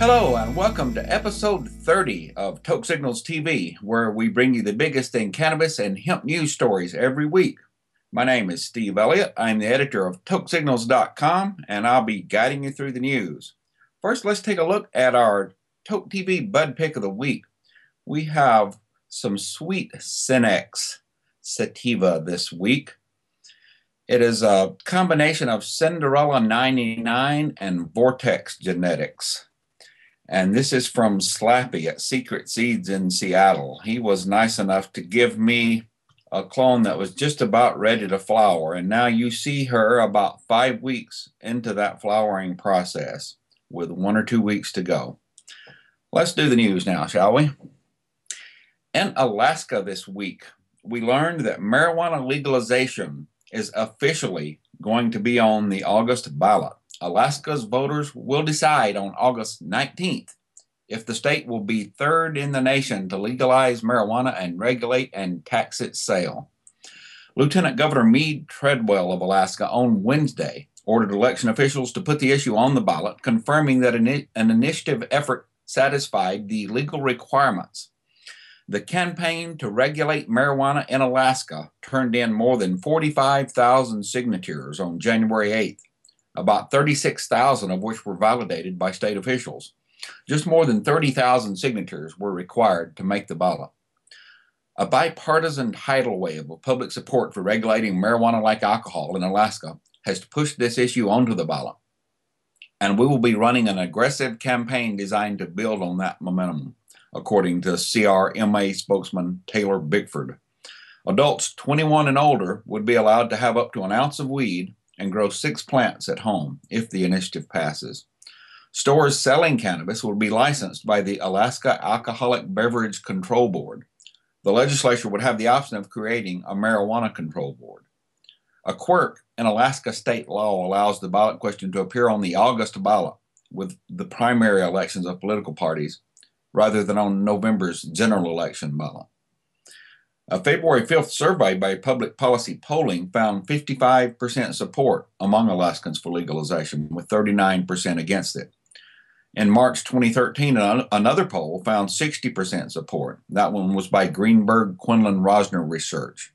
Hello and welcome to episode 30 of Toke Signals TV, where we bring you the biggest in cannabis and hemp news stories every week. My name is Steve Elliott. I'm the editor of TokeSignals.com, and I'll be guiding you through the news. First, let's take a look at our Toke TV Bud Pick of the Week. We have some sweet Cinex sativa this week. It is a combination of Cinderella 99 and Vortex genetics. And this is from Slappy at Secret Seeds in Seattle. He was nice enough to give me a clone that was just about ready to flower. And now you see her about 5 weeks into that flowering process with 1 or 2 weeks to go. Let's do the news now, shall we? In Alaska this week, we learned that marijuana legalization is officially going to be on the August ballot. Alaska's voters will decide on August 19th if the state will be third in the nation to legalize marijuana and regulate and tax its sale. Lieutenant Governor Mead Treadwell of Alaska on Wednesday ordered election officials to put the issue on the ballot, confirming that an initiative effort satisfied the legal requirements. The campaign to regulate marijuana in Alaska turned in more than 45,000 signatures on January 8th. About 36,000 of which were validated by state officials. Just more than 30,000 signatures were required to make the ballot. A bipartisan tidal wave of public support for regulating marijuana like alcohol in Alaska has pushed this issue onto the ballot. And we will be running an aggressive campaign designed to build on that momentum, according to CRMA spokesman Taylor Bickford. Adults 21 and older would be allowed to have up to an ounce of weed and grow 6 plants at home if the initiative passes. Stores selling cannabis will be licensed by the Alaska Alcoholic Beverage Control Board. The legislature would have the option of creating a marijuana control board. A quirk in Alaska state law allows the ballot question to appear on the August ballot with the primary elections of political parties rather than on November's general election ballot. A February 5th survey by Public Policy Polling found 55% support among Alaskans for legalization, with 39% against it. In March 2013, another poll found 60% support. That one was by Greenberg Quinlan Rosner Research.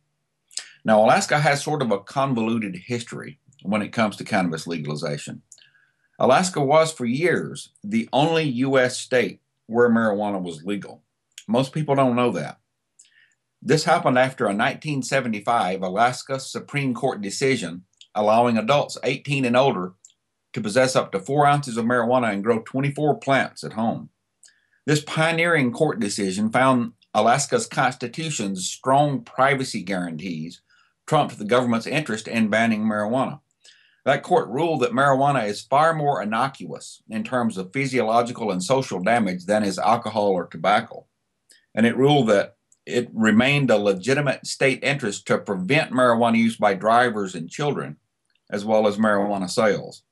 Now, Alaska has sort of a convoluted history when it comes to cannabis legalization. Alaska was, for years, the only U.S. state where marijuana was legal. Most people don't know that. This happened after a 1975 Alaska Supreme Court decision allowing adults 18 and older to possess up to 4 ounces of marijuana and grow 24 plants at home. This pioneering court decision found Alaska's constitution's strong privacy guarantees trumped the government's interest in banning marijuana. That court ruled that marijuana is far more innocuous in terms of physiological and social damage than is alcohol or tobacco. And it ruled that it remained a legitimate state interest to prevent marijuana use by drivers and children, as well as marijuana sales.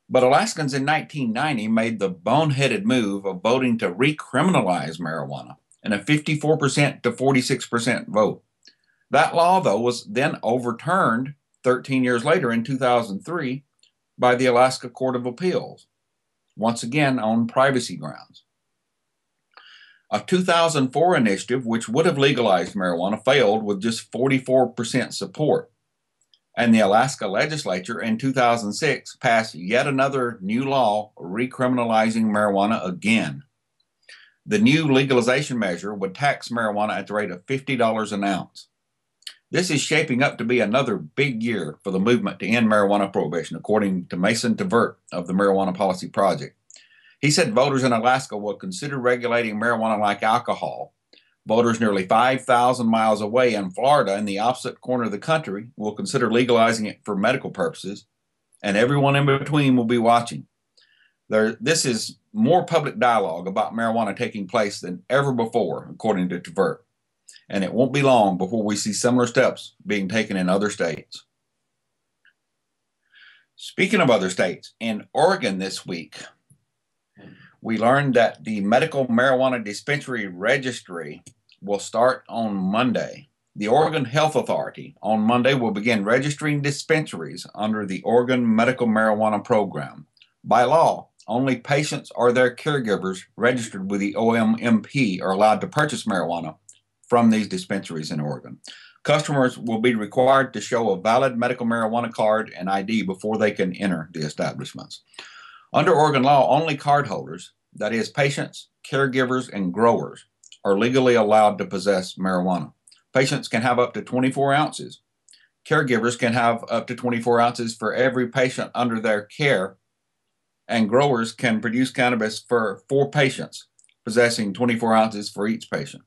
But Alaskans in 1990 made the boneheaded move of voting to recriminalize marijuana in a 54% to 46% vote. That law, though, was then overturned 13 years later in 2003 by the Alaska Court of Appeals, once again on privacy grounds. A 2004 initiative, which would have legalized marijuana, failed with just 44% support. And the Alaska legislature in 2006 passed yet another new law recriminalizing marijuana again. The new legalization measure would tax marijuana at the rate of $50 an ounce. This is shaping up to be another big year for the movement to end marijuana prohibition, according to Mason Tvert of the Marijuana Policy Project. He said voters in Alaska will consider regulating marijuana like alcohol. Voters nearly 5,000 miles away in Florida, in the opposite corner of the country, will consider legalizing it for medical purposes, and everyone in between will be watching. This is more public dialogue about marijuana taking place than ever before, according to Tvert. And it won't be long before we see similar steps being taken in other states. Speaking of other states, in Oregon this week, we learned that the medical marijuana dispensary registry will start on Monday. The Oregon Health Authority on Monday will begin registering dispensaries under the Oregon Medical Marijuana Program. By law, only patients or their caregivers registered with the OMMP are allowed to purchase marijuana from these dispensaries in Oregon. Customers will be required to show a valid medical marijuana card and ID before they can enter the establishments. Under Oregon law, only cardholders, that is, patients, caregivers, and growers, are legally allowed to possess marijuana. Patients can have up to 24 ounces. Caregivers can have up to 24 ounces for every patient under their care, and growers can produce cannabis for 4 patients, possessing 24 ounces for each patient.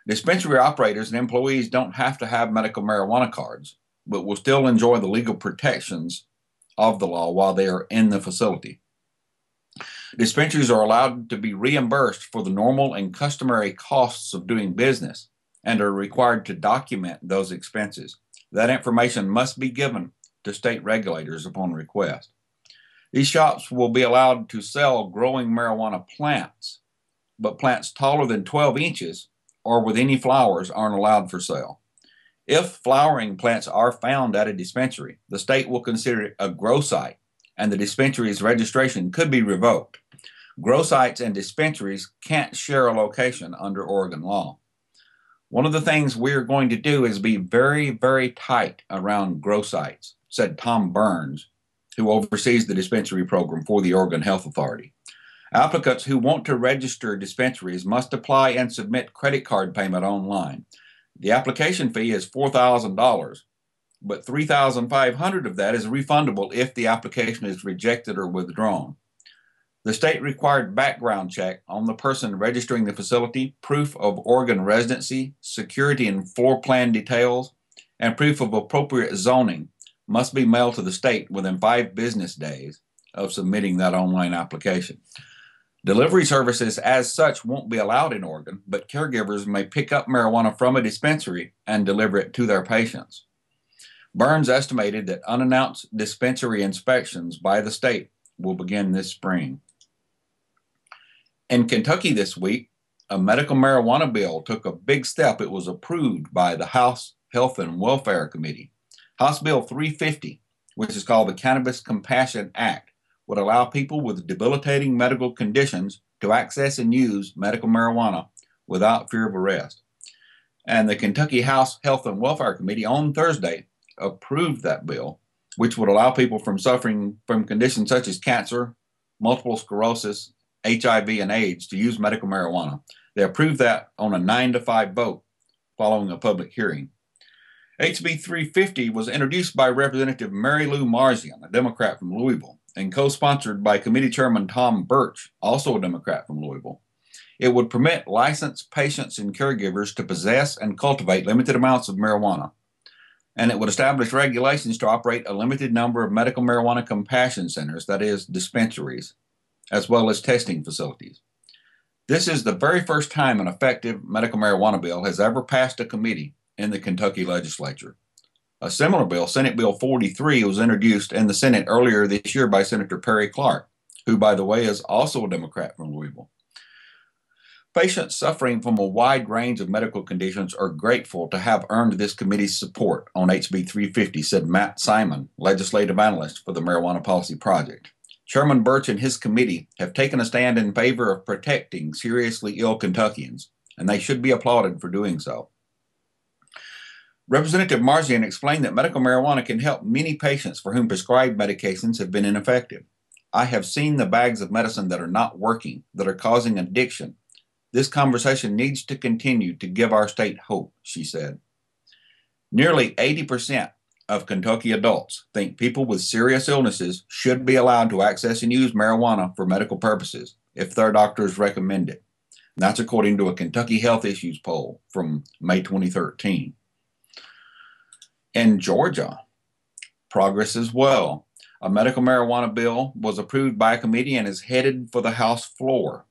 Dispensary operators and employees don't have to have medical marijuana cards, but will still enjoy the legal protections of the law while they are in the facility. Dispensaries are allowed to be reimbursed for the normal and customary costs of doing business and are required to document those expenses. That information must be given to state regulators upon request. These shops will be allowed to sell growing marijuana plants, but plants taller than 12 inches or with any flowers aren't allowed for sale. If flowering plants are found at a dispensary, the state will consider it a grow site, and the dispensary's registration could be revoked. Grow sites and dispensaries can't share a location under Oregon law. One of the things we're going to do is be very, very tight around grow sites, said Tom Burns, who oversees the dispensary program for the Oregon Health Authority. Applicants who want to register dispensaries must apply and submit credit card payment online. The application fee is $4,000, but $3,500 of that is refundable if the application is rejected or withdrawn. The state required background check on the person registering the facility, proof of Oregon residency, security and floor plan details, and proof of appropriate zoning must be mailed to the state within 5 business days of submitting that online application. Delivery services as such won't be allowed in Oregon, but caregivers may pick up marijuana from a dispensary and deliver it to their patients. Burns estimated that unannounced dispensary inspections by the state will begin this spring. In Kentucky this week, a medical marijuana bill took a big step. It was approved by the House Health and Welfare Committee. House Bill 350, which is called the Cannabis Compassion Act, would allow people with debilitating medical conditions to access and use medical marijuana without fear of arrest. And the Kentucky House Health and Welfare Committee on Thursday approved that bill, which would allow people from suffering from conditions such as cancer, multiple sclerosis, HIV, and AIDS to use medical marijuana. They approved that on a 9-5 vote following a public hearing. HB 350 was introduced by Representative Mary Lou Marzian, a Democrat from Louisville, and co-sponsored by Committee Chairman Tom Birch, also a Democrat from Louisville. It would permit licensed patients and caregivers to possess and cultivate limited amounts of marijuana, and it would establish regulations to operate a limited number of medical marijuana compassion centers, that is, dispensaries, as well as testing facilities. This is the very first time an effective medical marijuana bill has ever passed a committee in the Kentucky legislature. A similar bill, Senate Bill 43, was introduced in the Senate earlier this year by Senator Perry Clark, who, by the way, is also a Democrat from Louisville. Patients suffering from a wide range of medical conditions are grateful to have earned this committee's support on HB 350, said Matt Simon, legislative analyst for the Marijuana Policy Project. Chairman Birch and his committee have taken a stand in favor of protecting seriously ill Kentuckians, and they should be applauded for doing so. Representative Marzian explained that medical marijuana can help many patients for whom prescribed medications have been ineffective. I have seen the bags of medicine that are not working, that are causing addiction. This conversation needs to continue to give our state hope, she said. Nearly 80% of Kentucky adults think people with serious illnesses should be allowed to access and use marijuana for medical purposes if their doctors recommend it. And that's according to a Kentucky Health Issues poll from May 2013. In Georgia, progress as well. A medical marijuana bill was approved by a committee and is headed for the House floor.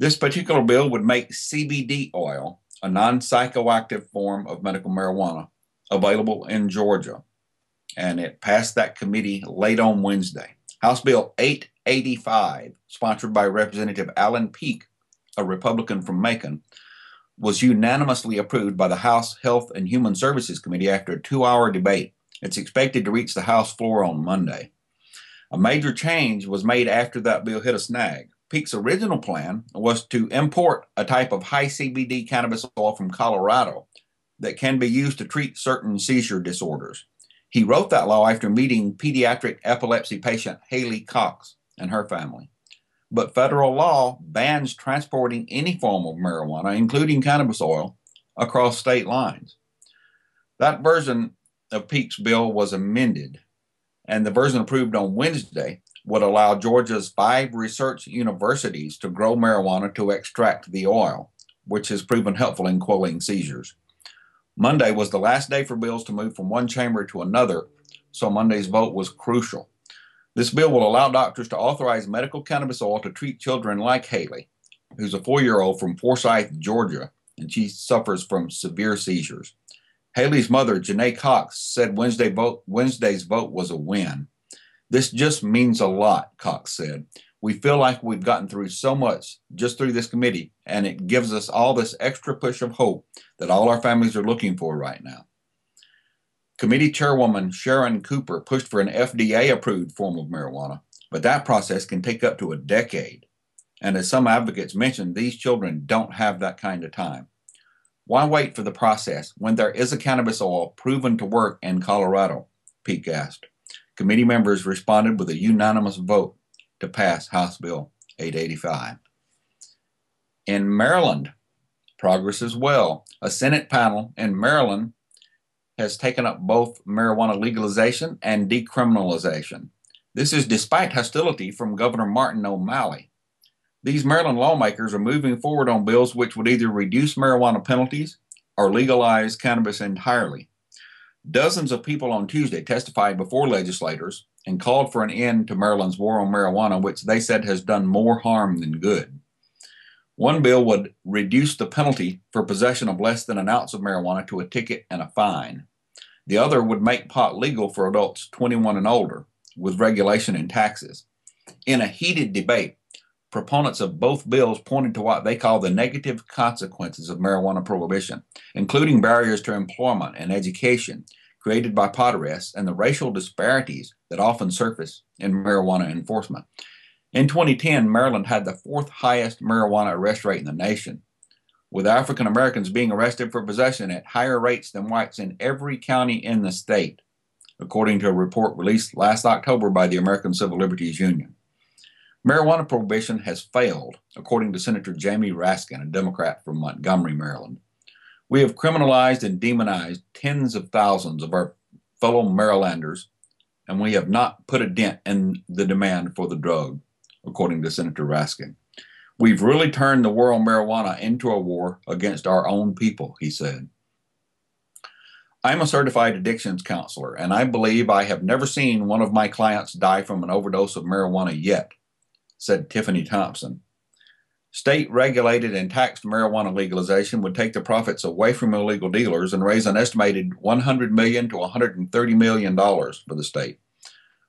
This particular bill would make CBD oil, a non-psychoactive form of medical marijuana, available in Georgia. And it passed that committee late on Wednesday. House Bill 885, sponsored by Representative Alan Peake, a Republican from Macon, was unanimously approved by the House Health and Human Services Committee after a 2-hour debate. It's expected to reach the House floor on Monday. A major change was made after that bill hit a snag. Peake's original plan was to import a type of high CBD cannabis oil from Colorado that can be used to treat certain seizure disorders. He wrote that law after meeting pediatric epilepsy patient Haley Cox and her family. But federal law bans transporting any form of marijuana, including cannabis oil, across state lines. That version of Peake's bill was amended, and the version approved on Wednesday would allow Georgia's 5 research universities to grow marijuana to extract the oil, which has proven helpful in quelling seizures. Monday was the last day for bills to move from one chamber to another, so Monday's vote was crucial. This bill will allow doctors to authorize medical cannabis oil to treat children like Haley, who's a 4-year-old from Forsyth, Georgia, and she suffers from severe seizures. Haley's mother, Janae Cox, said Wednesday's vote was a win. This just means a lot, Cox said. We feel like we've gotten through so much just through this committee, and it gives us all this extra push of hope that all our families are looking for right now. Committee Chairwoman Sharon Cooper pushed for an FDA-approved form of marijuana, but that process can take up to a decade. And as some advocates mentioned, these children don't have that kind of time. Why wait for the process when there is a cannabis oil proven to work in Colorado? Peake asked. Committee members responded with a unanimous vote to pass House Bill 885. In Maryland, progress as well. A Senate panel in Maryland has taken up both marijuana legalization and decriminalization. This is despite hostility from Governor Martin O'Malley. These Maryland lawmakers are moving forward on bills which would either reduce marijuana penalties or legalize cannabis entirely. Dozens of people on Tuesday testified before legislators and called for an end to Maryland's war on marijuana, which they said has done more harm than good. One bill would reduce the penalty for possession of less than an ounce of marijuana to a ticket and a fine. The other would make pot legal for adults 21 and older, with regulation and taxes. In a heated debate, proponents of both bills pointed to what they call the negative consequences of marijuana prohibition, including barriers to employment and education created by pot arrests and the racial disparities that often surface in marijuana enforcement. In 2010, Maryland had the 4th highest marijuana arrest rate in the nation, with African Americans being arrested for possession at higher rates than whites in every county in the state, according to a report released last October by the American Civil Liberties Union. Marijuana prohibition has failed, according to Senator Jamie Raskin, a Democrat from Montgomery, Maryland. We have criminalized and demonized tens of thousands of our fellow Marylanders, and we have not put a dent in the demand for the drug, according to Senator Raskin. We've really turned the war on marijuana into a war against our own people, he said. I'm a certified addictions counselor, and I believe I have never seen one of my clients die from an overdose of marijuana yet, said Tiffany Thompson. State-regulated and taxed marijuana legalization would take the profits away from illegal dealers and raise an estimated $100 million to $130 million for the state,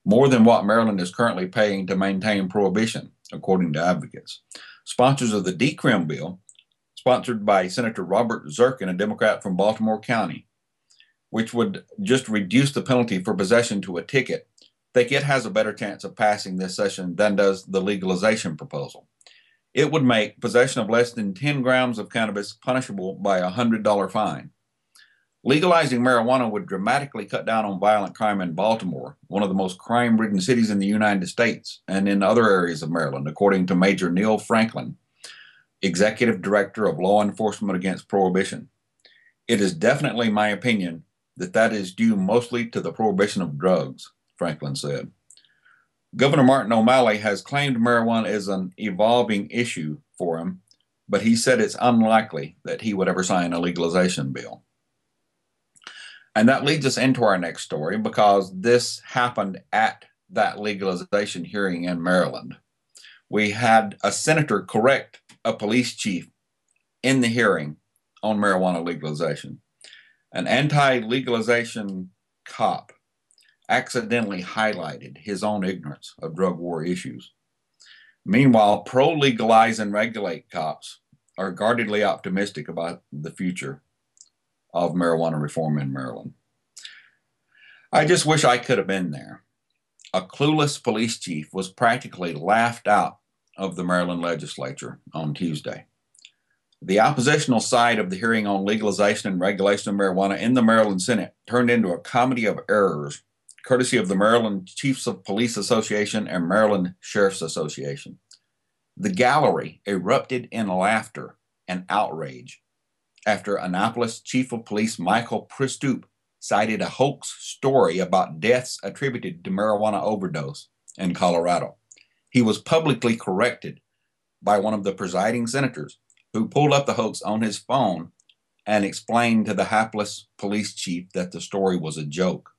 more than what Maryland is currently paying to maintain prohibition, according to advocates. Sponsors of the decrim bill, sponsored by Senator Robert Zirkin, a Democrat from Baltimore County, which would just reduce the penalty for possession to a ticket, think it has a better chance of passing this session than does the legalization proposal. It would make possession of less than 10 grams of cannabis punishable by a $100 fine. Legalizing marijuana would dramatically cut down on violent crime in Baltimore, one of the most crime-ridden cities in the United States and in other areas of Maryland, according to Major Neil Franklin, Executive Director of Law Enforcement Against Prohibition. It is definitely my opinion that is due mostly to the prohibition of drugs, Franklin said. Governor Martin O'Malley has claimed marijuana is an evolving issue for him, but he said it's unlikely that he would ever sign a legalization bill. And that leads us into our next story, because this happened at that legalization hearing in Maryland. We had a senator correct a police chief in the hearing on marijuana legalization. An anti-legalization cop accidentally highlighted his own ignorance of drug war issues. Meanwhile, pro-legalize and regulate cops are guardedly optimistic about the future of marijuana reform in Maryland. I just wish I could have been there. A clueless police chief was practically laughed out of the Maryland legislature on Tuesday. The oppositional side of the hearing on legalization and regulation of marijuana in the Maryland Senate turned into a comedy of errors, courtesy of the Maryland Chiefs of Police Association and Maryland Sheriff's Association. The gallery erupted in laughter and outrage after Annapolis Chief of Police Michael Pristoop cited a hoax story about deaths attributed to marijuana overdose in Colorado. He was publicly corrected by one of the presiding senators, who pulled up the hoax on his phone and explained to the hapless police chief that the story was a joke.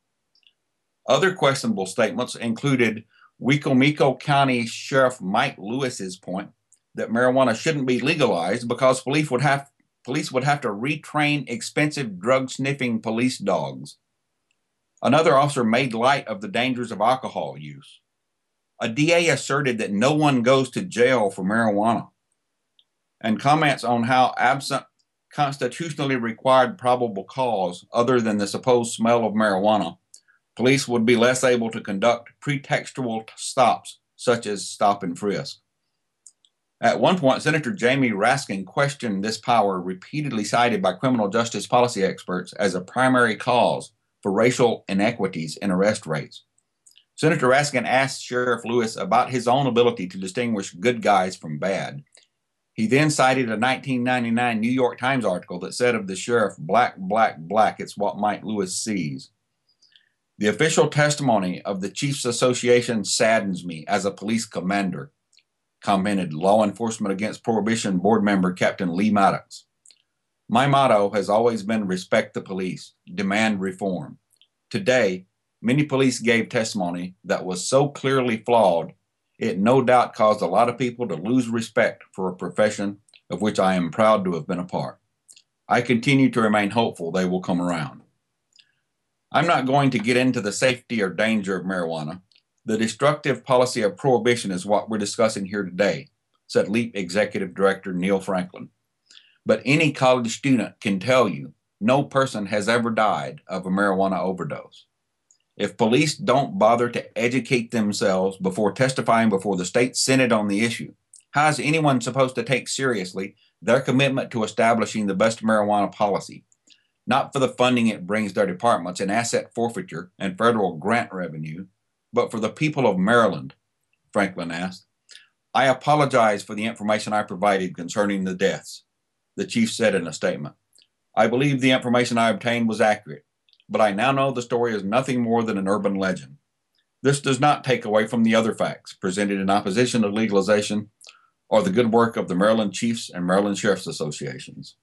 Other questionable statements included Wicomico County Sheriff Mike Lewis's point that marijuana shouldn't be legalized because police would have to retrain expensive drug-sniffing police dogs. Another officer made light of the dangers of alcohol use. A DA asserted that no one goes to jail for marijuana, and comments on how absent constitutionally required probable cause other than the supposed smell of marijuana, police would be less able to conduct pretextual stops such as stop and frisk. At one point, Senator Jamie Raskin questioned this power repeatedly cited by criminal justice policy experts as a primary cause for racial inequities in arrest rates. Senator Raskin asked Sheriff Lewis about his own ability to distinguish good guys from bad. He then cited a 1999 New York Times article that said of the sheriff, "Black, black, black, it's what Mike Lewis sees." The official testimony of the Chiefs Association saddens me as a police commander, commented Law Enforcement Against Prohibition board member Captain Lee Maddox. My motto has always been respect the police, demand reform. Today, many police gave testimony that was so clearly flawed, it no doubt caused a lot of people to lose respect for a profession of which I am proud to have been a part. I continue to remain hopeful they will come around. I'm not going to get into the safety or danger of marijuana. The destructive policy of prohibition is what we're discussing here today, said LEAP Executive Director Neil Franklin. But any college student can tell you no person has ever died of a marijuana overdose. If police don't bother to educate themselves before testifying before the state Senate on the issue, how is anyone supposed to take seriously their commitment to establishing the best marijuana policy? Not for the funding it brings their departments in asset forfeiture and federal grant revenue, but for the people of Maryland, Franklin asked. I apologize for the information I provided concerning the deaths, the chief said in a statement. I believe the information I obtained was accurate, but I now know the story is nothing more than an urban legend. This does not take away from the other facts presented in opposition to legalization or the good work of the Maryland Chiefs and Maryland Sheriff's Associations.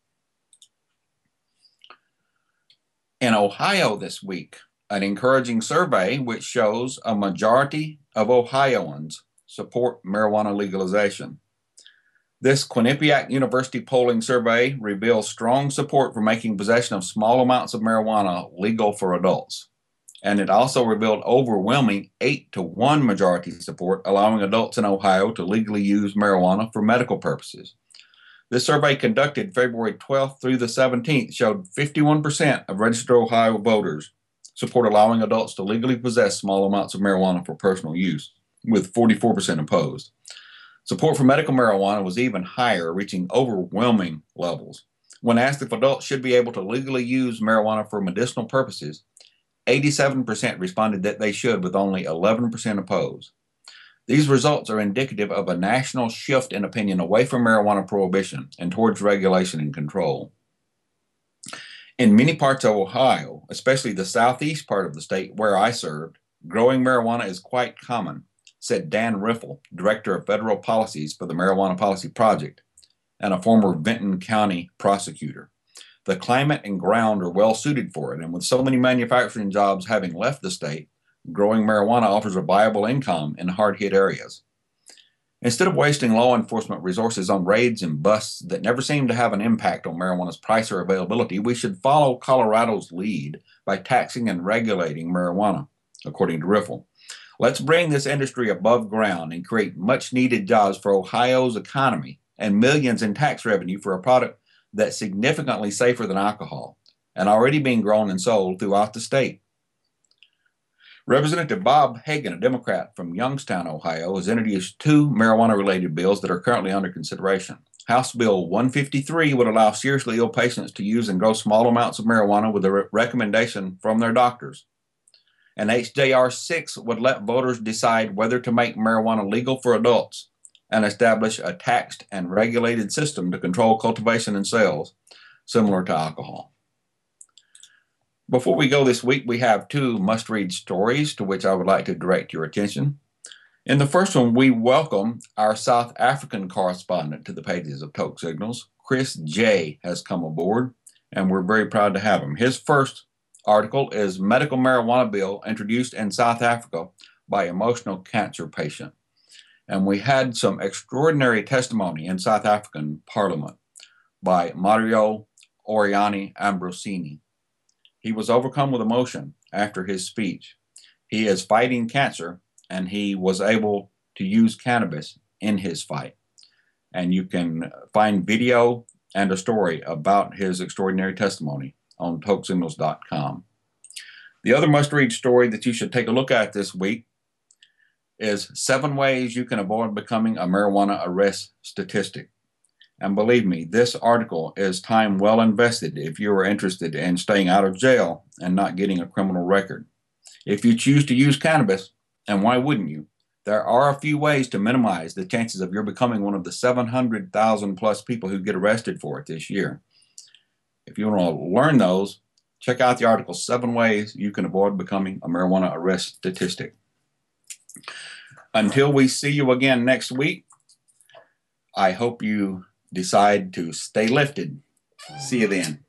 In Ohio this week, an encouraging survey which shows a majority of Ohioans support marijuana legalization. This Quinnipiac University polling survey reveals strong support for making possession of small amounts of marijuana legal for adults. And it also revealed overwhelming 8-1 majority support, allowing adults in Ohio to legally use marijuana for medical purposes. This survey, conducted February 12th through the 17th, showed 51% of registered Ohio voters support allowing adults to legally possess small amounts of marijuana for personal use, with 44% opposed. Support for medical marijuana was even higher, reaching overwhelming levels. When asked if adults should be able to legally use marijuana for medicinal purposes, 87% responded that they should, with only 11% opposed. These results are indicative of a national shift in opinion away from marijuana prohibition and towards regulation and control. In many parts of Ohio, especially the southeast part of the state where I served, growing marijuana is quite common, said Dan Riffle, Director of Federal Policies for the Marijuana Policy Project and a former Benton County prosecutor. The climate and ground are well suited for it, and with so many manufacturing jobs having left the state, growing marijuana offers a viable income in hard-hit areas. Instead of wasting law enforcement resources on raids and busts that never seem to have an impact on marijuana's price or availability, we should follow Colorado's lead by taxing and regulating marijuana, according to Riffle. Let's bring this industry above ground and create much-needed jobs for Ohio's economy and millions in tax revenue for a product that's significantly safer than alcohol and already being grown and sold throughout the state. Representative Bob Hagan, a Democrat from Youngstown, Ohio, has introduced two marijuana-related bills that are currently under consideration. House Bill 153 would allow seriously ill patients to use and grow small amounts of marijuana with a recommendation from their doctors. And HJR 6 would let voters decide whether to make marijuana legal for adults and establish a taxed and regulated system to control cultivation and sales, similar to alcohol. Before we go this week, we have two must-read stories to which I would like to direct your attention. In the first one, we welcome our South African correspondent to the pages of Toke Signals. Chris J. has come aboard, and we're very proud to have him. His first article is Medical Marijuana Bill Introduced in South Africa by Emotional Cancer Patient. And we had some extraordinary testimony in South African Parliament by Mario Oriani Ambrosini. He was overcome with emotion after his speech. He is fighting cancer, and he was able to use cannabis in his fight. And you can find video and a story about his extraordinary testimony on tokesignals.com. The other must-read story that you should take a look at this week is 7 ways you can avoid becoming a marijuana arrest statistic. And believe me, this article is time well invested if you are interested in staying out of jail and not getting a criminal record. If you choose to use cannabis, and why wouldn't you? There are a few ways to minimize the chances of your becoming one of the 700,000 plus people who get arrested for it this year. If you want to learn those, check out the article, 7 Ways You Can Avoid Becoming a Marijuana Arrest Statistic. Until we see you again next week, I hope you decide to stay lifted. See you then.